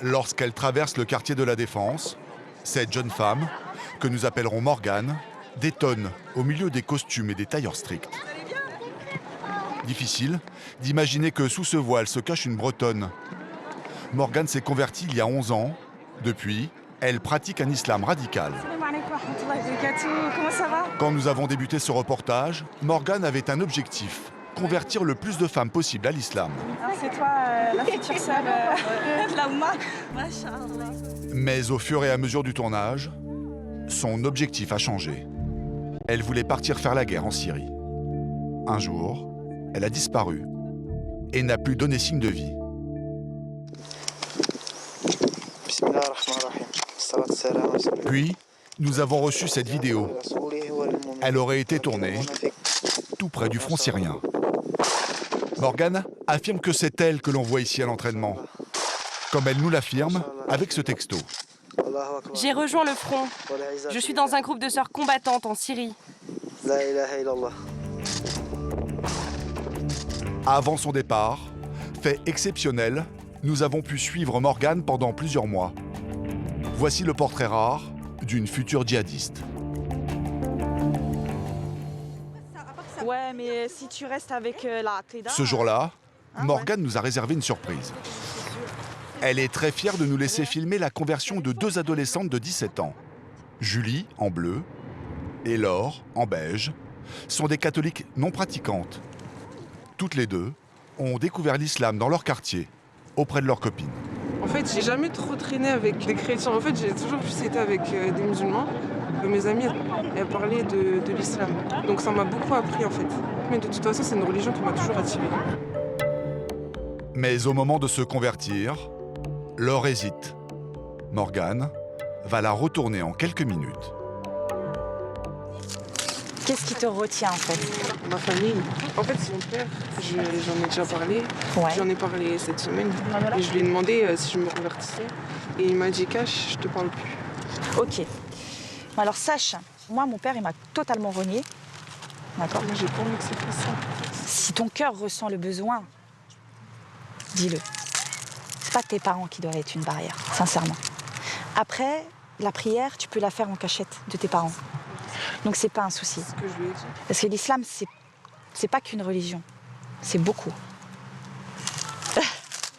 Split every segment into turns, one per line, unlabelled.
Lorsqu'elle traverse le quartier de la Défense, cette jeune femme, que nous appellerons Morgane, détonne au milieu des costumes et des tailleurs stricts. Difficile d'imaginer que sous ce voile se cache une Bretonne. Morgane s'est convertie il y a 11 ans. Depuis, elle pratique un islam radical.
Comment ça va?
Quand nous avons débuté ce reportage, Morgane avait un objectif, convertir le plus de femmes possible à l'islam.
C'est toi la future sœur de la Oumma. Masha'Allah.
Mais au fur et à mesure du tournage, son objectif a changé. Elle voulait partir faire la guerre en Syrie. Un jour, elle a disparu et n'a plus donné signe de vie. Puis, nous avons reçu cette vidéo. Elle aurait été tournée tout près du front syrien. Morgane affirme que c'est elle que l'on voit ici à l'entraînement, comme elle nous l'affirme avec ce texto.
J'ai rejoint le front. Je suis dans un groupe de sœurs combattantes en Syrie.
Avant son départ, fait exceptionnel, nous avons pu suivre Morgane pendant plusieurs mois. Voici le portrait rare d'une future djihadiste.
Ouais, mais si tu restes avec la Aqida...
Ce jour-là, Morgane nous a réservé une surprise. Elle est très fière de nous laisser filmer la conversion de 2 adolescentes de 17 ans. Julie, en bleu, et Laure, en beige, sont des catholiques non pratiquantes. Toutes les deux ont découvert l'islam dans leur quartier, auprès de leurs copines.
En fait, j'ai jamais trop traîné avec des chrétiens. En fait, j'ai toujours plus été avec des musulmans. Mes amies, elles parlaient de l'islam. Donc ça m'a beaucoup appris en fait. Mais de toute façon, c'est une religion qui m'a toujours attirée.
Mais au moment de se convertir, Laure hésite. Morgane va la retourner en quelques minutes.
Qu'est-ce qui te retient en fait?
Ma famille, en fait, c'est mon père. J'en ai déjà parlé.
Ouais.
J'en ai parlé cette semaine. Et je lui ai demandé si je me convertissais. Et il m'a dit, Cache, je te parle plus.
Ok. Alors sache, moi mon père il m'a totalement renié. D'accord?
Moi, j'ai pas envie que c'est fait ça.
Si ton cœur ressent le besoin, dis-le. C'est pas tes parents qui doivent être une barrière, sincèrement. Après, la prière, tu peux la faire en cachette de tes parents. Donc c'est pas un souci.
C'est ce que je lui ai dit.
Parce que l'islam, c'est pas qu'une religion. C'est beaucoup.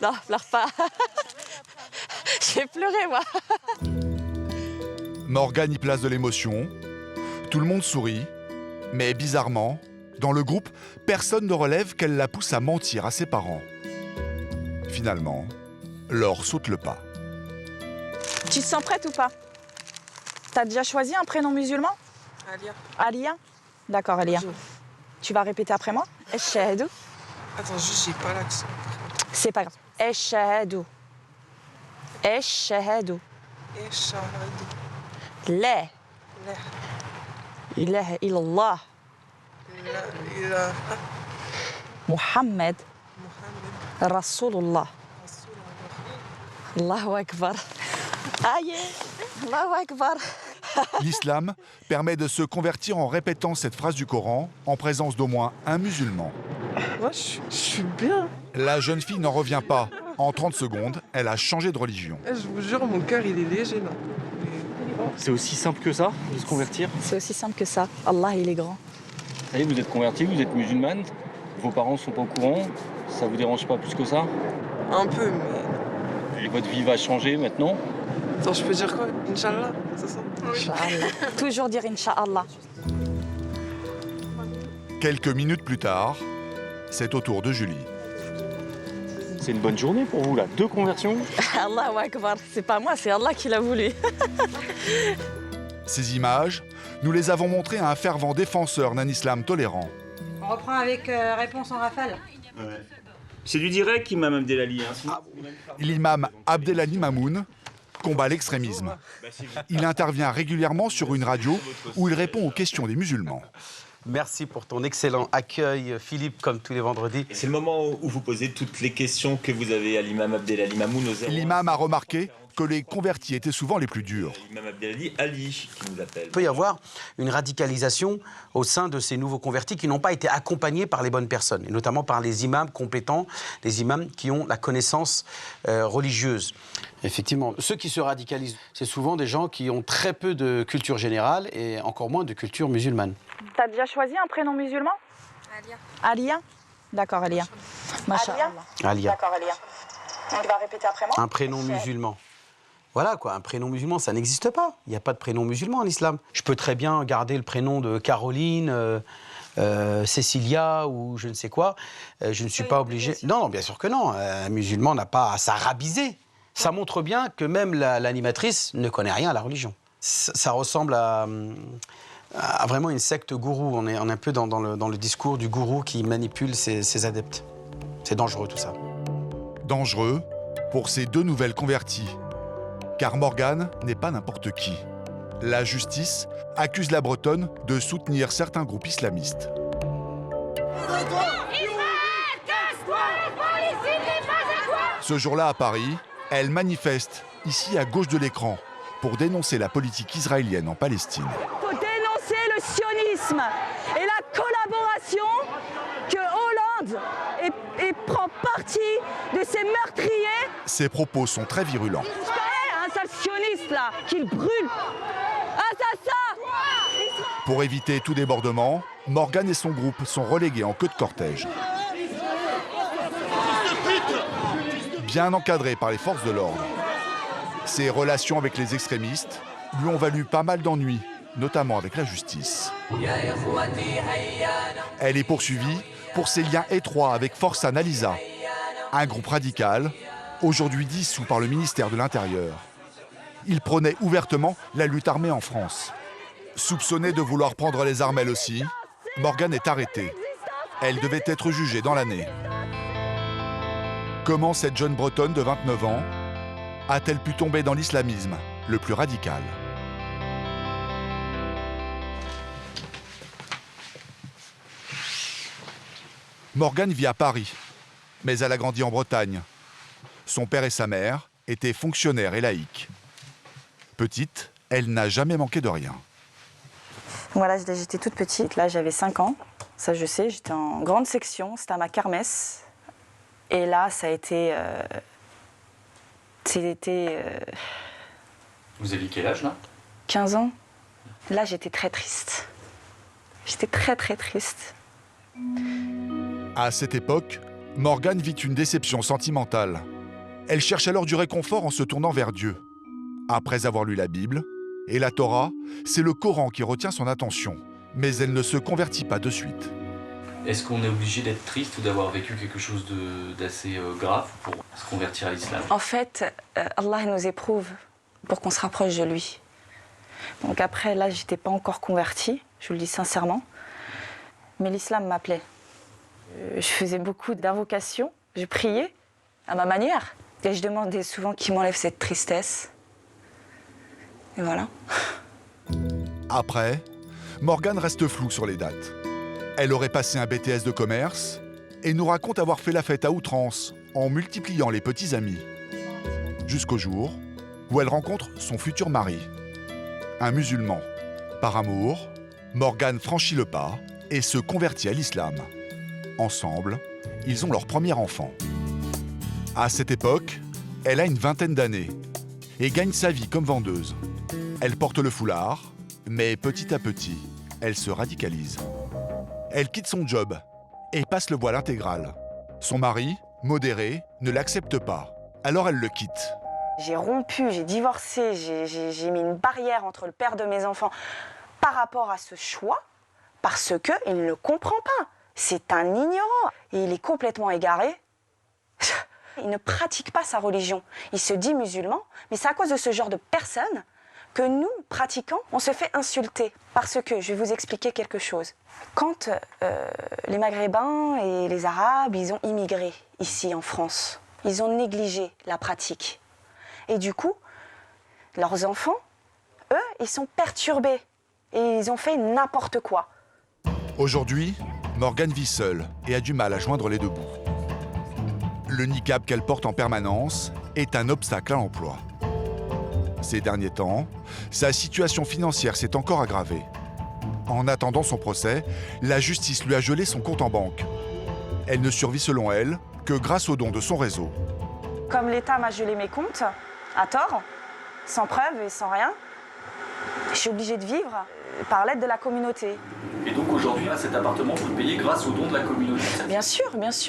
Non, pleure pas. J'ai pleuré, moi.
Morgane y place de l'émotion. Tout le monde sourit. Mais bizarrement, dans le groupe, personne ne relève qu'elle la pousse à mentir à ses parents. Finalement, Laure saute le pas.
Tu te sens prête ou pas? T'as déjà choisi un prénom musulman?
Alia.
Alia? D'accord, Alia. Tu vas répéter après moi? Eshhadu.
Attends, juste, j'ai pas l'accent.
C'est pas grave. Eshhadu. Eshhadu.
Eshahadu.
La
La
ilaha illallah.
ilaha
Muhammad
Muhammad
Rasulullah.
Rasulullah.
Allahu Akbar. Aïe. Allahu Akbar.
L'islam permet de se convertir en répétant cette phrase du Coran en présence d'au moins un musulman.
Moi, je suis bien.
La jeune fille n'en revient pas. En 30 secondes, elle a changé de religion.
Je vous jure, mon cœur, il est léger, là.
C'est aussi simple que ça, de se convertir?
C'est aussi simple que ça. Allah, il est grand.
Ça y est, vous êtes converti, vous êtes musulmane, vos parents sont pas au courant, ça vous dérange pas plus que ça?
Un peu, mais...
Et votre vie va changer maintenant?
Attends, je peux dire quoi? Inch'Allah, c'est ça?
Inch'Allah. Toujours dire Inch'Allah.
Quelques minutes plus tard, c'est au tour de Julie.
C'est une bonne journée pour vous, là. 2 conversions?
Allahu Akbar. C'est pas moi, c'est Allah qui l'a voulu.
Ces images, nous les avons montrées à un fervent défenseur d'un islam tolérant.
On reprend avec réponse en rafale.
Ouais. C'est du direct, Imam Abdelali. Hein,
L'imam Abdelali Mamoun combat l'extrémisme. Il intervient régulièrement sur une radio où il répond aux questions des musulmans.
Merci pour ton excellent accueil, Philippe, comme tous les vendredis.
C'est le moment où vous posez toutes les questions que vous avez à l'imam Abdelali Mamoun.
L'imam a remarqué que les convertis étaient souvent les plus durs.
L'imam Abdelali Ali qui nous appelle.
Il peut y avoir une radicalisation au sein de ces nouveaux convertis qui n'ont pas été accompagnés par les bonnes personnes, et notamment par les imams compétents, les imams qui ont la connaissance religieuse. Effectivement, ceux qui se radicalisent, c'est souvent des gens qui ont très peu de culture générale et encore moins de culture musulmane.
T'as déjà choisi un prénom musulman?
Alia.
Alia? D'accord, Alia. Masha'Allah.
Alia.
D'accord, Alia. Tu vas répéter après moi?
Un prénom musulman. Voilà quoi, un prénom musulman, ça n'existe pas. Il n'y a pas de prénom musulman en islam. Je peux très bien garder le prénom de Caroline, Cécilia ou je ne sais quoi. Je ne suis pas obligé. Non, bien sûr que non. Un musulman n'a pas à s'arabiser. Ça montre bien que même l'animatrice ne connaît rien à la religion. Ça ressemble à vraiment une secte gourou. On est un peu dans le discours du gourou qui manipule ses adeptes. C'est dangereux tout ça.
Dangereux pour ces deux nouvelles converties. Car Morgane n'est pas n'importe qui. La justice accuse la Bretonne de soutenir certains groupes islamistes. Ce jour-là à Paris, elle manifeste, ici à gauche de l'écran, pour dénoncer la politique israélienne en Palestine.
Il faut dénoncer le sionisme et la collaboration que Hollande prend parti de ces meurtriers.
Ses propos sont très virulents.
Un sale sioniste là, qu'il brûle. Assassin!
Pour éviter tout débordement, Morgane et son groupe sont relégués en queue de cortège. Bien encadré par les forces de l'ordre. Ses relations avec les extrémistes lui ont valu pas mal d'ennuis, notamment avec la justice. Elle est poursuivie pour ses liens étroits avec Forçat Nalisa, un groupe radical, aujourd'hui dissous par le ministère de l'Intérieur. Il prônait ouvertement la lutte armée en France. Soupçonnée de vouloir prendre les armes elle aussi, Morgane est arrêtée. Elle devait être jugée dans l'année. Comment cette jeune Bretonne de 29 ans a-t-elle pu tomber dans l'islamisme le plus radical? Morgane vit à Paris, mais elle a grandi en Bretagne. Son père et sa mère étaient fonctionnaires et laïcs. Petite, elle n'a jamais manqué de rien.
Voilà, j'étais toute petite, là j'avais 5 ans. Ça je sais, j'étais en grande section, c'était à ma kermesse. Et là, ça a été...
Vous aviez quel âge là?
15 ans. Là, j'étais très triste. J'étais très très triste.
À cette époque, Morgane vit une déception sentimentale. Elle cherche alors du réconfort en se tournant vers Dieu. Après avoir lu la Bible et la Torah, c'est le Coran qui retient son attention. Mais elle ne se convertit pas de suite.
Est-ce qu'on est obligé d'être triste ou d'avoir vécu quelque chose d'assez grave pour se convertir à l'islam?
En fait, Allah nous éprouve pour qu'on se rapproche de lui. Donc après, là, j'étais pas encore convertie, je vous le dis sincèrement. Mais l'islam m'appelait. Je faisais beaucoup d'invocations, je priais à ma manière. Et je demandais souvent qu'il m'enlève cette tristesse. Et voilà.
Après, Morgane reste floue sur les dates. Elle aurait passé un BTS de commerce et nous raconte avoir fait la fête à outrance en multipliant les petits amis. Jusqu'au jour où elle rencontre son futur mari, un musulman. Par amour, Morgane franchit le pas et se convertit à l'islam. Ensemble, ils ont leur premier enfant. À cette époque, elle a une vingtaine d'années et gagne sa vie comme vendeuse. Elle porte le foulard, mais petit à petit, elle se radicalise. Elle quitte son job et passe le voile intégral. Son mari, modéré, ne l'accepte pas. Alors elle le quitte.
J'ai rompu, j'ai divorcé, j'ai mis une barrière entre le père de mes enfants par rapport à ce choix, parce qu'il ne le comprend pas. C'est un ignorant et il est complètement égaré. Il ne pratique pas sa religion. Il se dit musulman, mais c'est à cause de ce genre de personnes que nous, pratiquants, on se fait insulter. Parce que, je vais vous expliquer quelque chose. Quand les Maghrébins et les Arabes, ils ont immigré ici en France, ils ont négligé la pratique. Et du coup, leurs enfants, eux, ils sont perturbés. Et ils ont fait n'importe quoi.
Aujourd'hui, Morgane vit seule et a du mal à joindre les deux bouts. Le niqab qu'elle porte en permanence est un obstacle à l'emploi. Ces derniers temps, sa situation financière s'est encore aggravée. En attendant son procès, la justice lui a gelé son compte en banque. Elle ne survit selon elle que grâce aux dons de son réseau.
Comme l'État m'a gelé mes comptes, à tort, sans preuve et sans rien, je suis obligée de vivre par l'aide de la communauté.
Et donc aujourd'hui, cet appartement, vous le payez grâce aux dons de la communauté.
Bien sûr,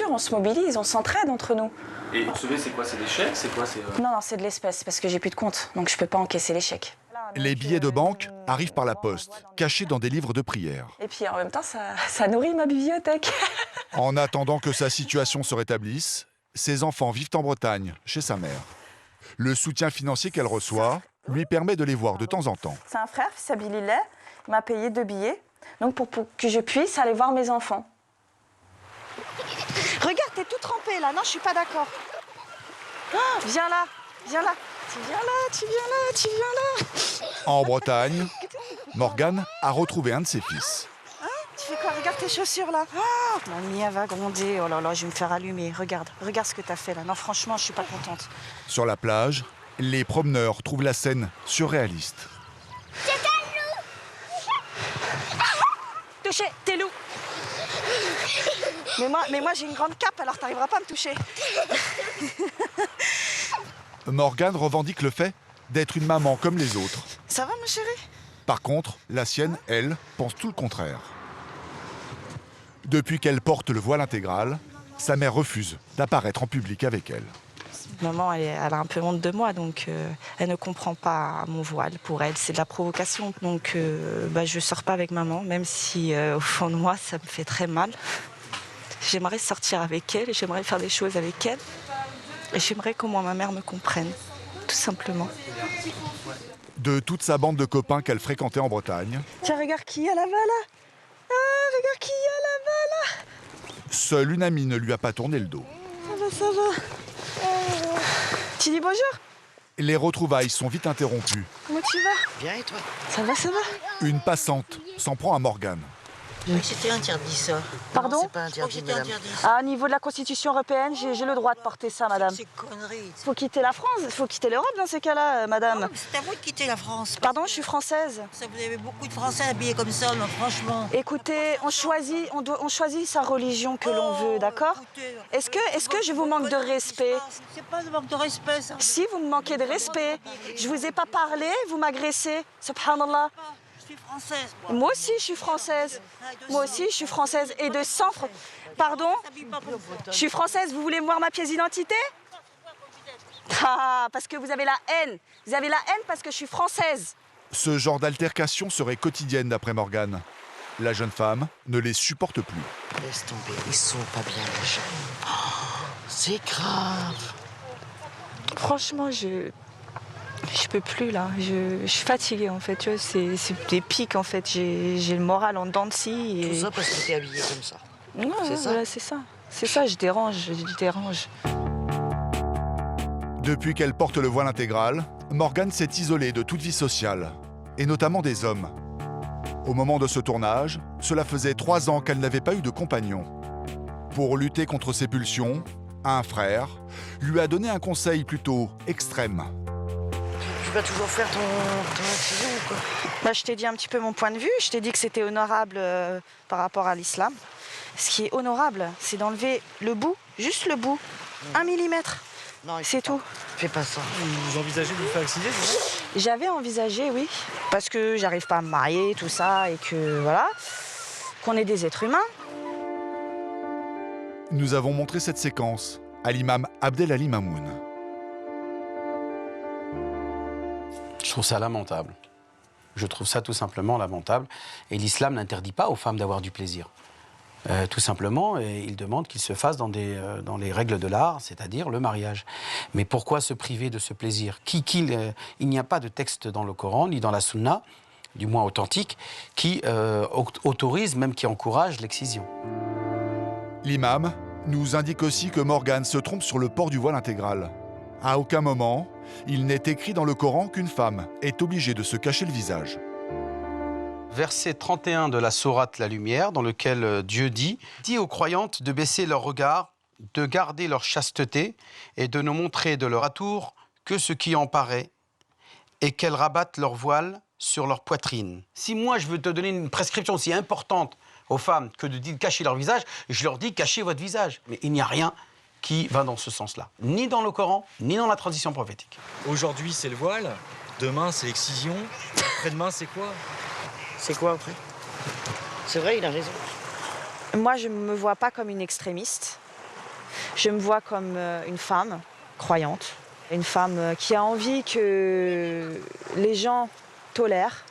on se mobilise, on s'entraide entre nous.
Et vous recevez, c'est quoi? C'est des chèques? C'est quoi?
Non, c'est de l'espèce, parce que j'ai plus de compte, donc je peux pas encaisser les chèques.
Les billets de banque arrivent par la poste, cachés dans des livres de prière.
Et puis en même temps, ça nourrit ma bibliothèque.
En attendant que sa situation se rétablisse, ses enfants vivent en Bretagne, chez sa mère. Le soutien financier qu'elle reçoit lui permet de les voir de temps en temps.
C'est un frère, fils Abilillah, il m'a payé 2 billets, donc pour que je puisse aller voir mes enfants. Regarde, t'es tout trempé là, non, je suis pas d'accord. Oh, viens là, tu viens là.
En Bretagne, Morgane a retrouvé un de ses fils.
Tu fais quoi? Regarde tes chaussures là. Oh, mamie, elle va gronder. Oh là là, je vais me faire allumer. Regarde ce que t'as fait là. Non, franchement, je suis pas contente.
Sur la plage, les promeneurs trouvent la scène surréaliste.
C'est un loup. Touché, t'es loup. Mais moi j'ai une grande cape, alors t'arriveras pas à me toucher.
Morgane revendique le fait d'être une maman comme les autres.
Ça va, ma chérie?
Par contre, la sienne, elle, pense tout le contraire. Depuis qu'elle porte le voile intégral, sa mère refuse d'apparaître en public avec elle.
Maman, elle a un peu honte de moi, donc elle ne comprend pas mon voile. Pour elle, c'est de la provocation. Donc je sors pas avec maman, même si au fond de moi, ça me fait très mal. J'aimerais sortir avec elle, j'aimerais faire des choses avec elle. Et j'aimerais que ma mère me comprenne, tout simplement.
De toute sa bande de copains qu'elle fréquentait en Bretagne,
tiens, regarde qui y a là-bas, là. Ah, regarde qui y a là-bas, là.
seule une amie ne lui a pas tourné le dos.
Ça va. Tu dis bonjour?
Les retrouvailles sont vite interrompues.
Comment tu vas?
Bien, et toi?
Ça va.
Une passante s'en prend à Morgane.
Oui, c'était interdit, ça.
Pardon?
Non, c'est pas interdit, madame.
À niveau de la Constitution européenne, j'ai le droit de porter ça, madame.
C'est connerie.
Faut quitter la France, faut quitter l'Europe dans ces cas-là, madame.
Non, c'est à vous de quitter la France.
Pardon, je suis française.
Ça, vous avez beaucoup de Français habillés comme ça, mais franchement.
Écoutez, on choisit sa religion que l'on veut, d'accord? Est-ce que je vous manque de respect?
C'est pas de manque de respect, ça.
Si, vous me manquez de respect. Je vous ai pas parlé, vous m'agressez. Subhanallah.
Je suis française, moi.
Moi aussi, je suis française. Moi aussi, je suis française. Et de sang... Pardon? Je suis française, vous voulez me voir ma pièce d'identité? Ah, parce que vous avez la haine. Vous avez la haine parce que je suis française.
Ce genre d'altercation serait quotidienne d'après Morgane. La jeune femme ne les supporte plus.
Laisse tomber, ils sont pas bien, les gens. Oh, c'est grave.
Franchement, je peux plus là. Je suis fatiguée en fait. Tu vois, c'est des pics en fait. J'ai le moral en dents de scie. Et...
Tout ça parce que t'es habillée comme ça.
Non,
c'est ça.
Voilà, c'est ça. C'est ça, je dérange.
Depuis qu'elle porte le voile intégral, Morgane s'est isolée de toute vie sociale, et notamment des hommes. Au moment de ce tournage, cela faisait 3 ans qu'elle n'avait pas eu de compagnon. Pour lutter contre ses pulsions, un frère lui a donné un conseil plutôt extrême.
Tu vas toujours faire ton accident ou quoi?
Bah, je t'ai dit un petit peu mon point de vue. Je t'ai dit que c'était honorable par rapport à l'islam. Ce qui est honorable, c'est d'enlever le bout, juste le bout, 1 millimètre.
Non,
c'est tout.
Fais pas ça.
Vous envisagez de vous faire accidenter, c'est vrai?
J'avais envisagé, oui, parce que j'arrive pas à me marier, tout ça, et que voilà, qu'on est des êtres humains.
Nous avons montré cette séquence à l'imam Abdelali Mamoun.
Je trouve ça lamentable. Je trouve ça tout simplement lamentable. Et l'islam n'interdit pas aux femmes d'avoir du plaisir. Tout simplement, et il demande qu'il se fasse dans les règles de l'art, c'est-à-dire le mariage. Mais pourquoi se priver de ce plaisir? Il n'y a pas de texte dans le Coran, ni dans la Sunna, du moins authentique, qui autorise, même qui encourage l'excision.
L'imam nous indique aussi que Morgane se trompe sur le port du voile intégral. À aucun moment, il n'est écrit dans le Coran qu'une femme est obligée de se cacher le visage.
Verset 31 de la sourate La Lumière, dans lequel Dieu dit « Dis aux croyantes de baisser leur regard, de garder leur chasteté et de ne montrer de leur atour que ce qui en paraît, et qu'elles rabattent leur voile sur leur poitrine. Si moi, je veux te donner une prescription si importante aux femmes que de dire cacher leur visage, je leur dis cachez votre visage. Mais il n'y a rien qui va dans ce sens-là, ni dans le Coran, ni dans la tradition prophétique.
Aujourd'hui, c'est le voile, demain, c'est l'excision, après-demain, c'est quoi?
C'est quoi après? C'est vrai, il a raison.
Moi, je ne me vois pas comme une extrémiste. Je me vois comme une femme croyante, une femme qui a envie que les gens tolèrent.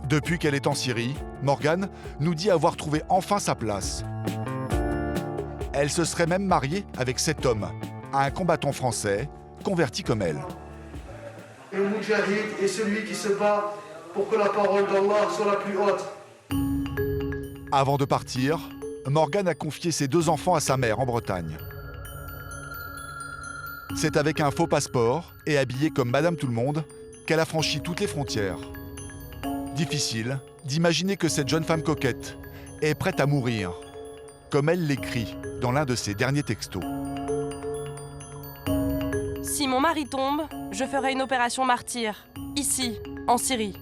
Depuis qu'elle est en Syrie, Morgane nous dit avoir trouvé enfin sa place. Elle se serait même mariée avec cet homme, un combattant français, converti comme elle.
Et le Moudjahid est celui qui se bat pour que la parole d'Allah soit la plus haute.
Avant de partir, Morgane a confié ses 2 enfants à sa mère en Bretagne. C'est avec un faux passeport et habillée comme Madame Tout-le-Monde qu'elle a franchi toutes les frontières. Difficile d'imaginer que cette jeune femme coquette est prête à mourir, comme elle l'écrit dans l'un de ses derniers textos.
Si mon mari tombe, je ferai une opération martyr, ici, en Syrie.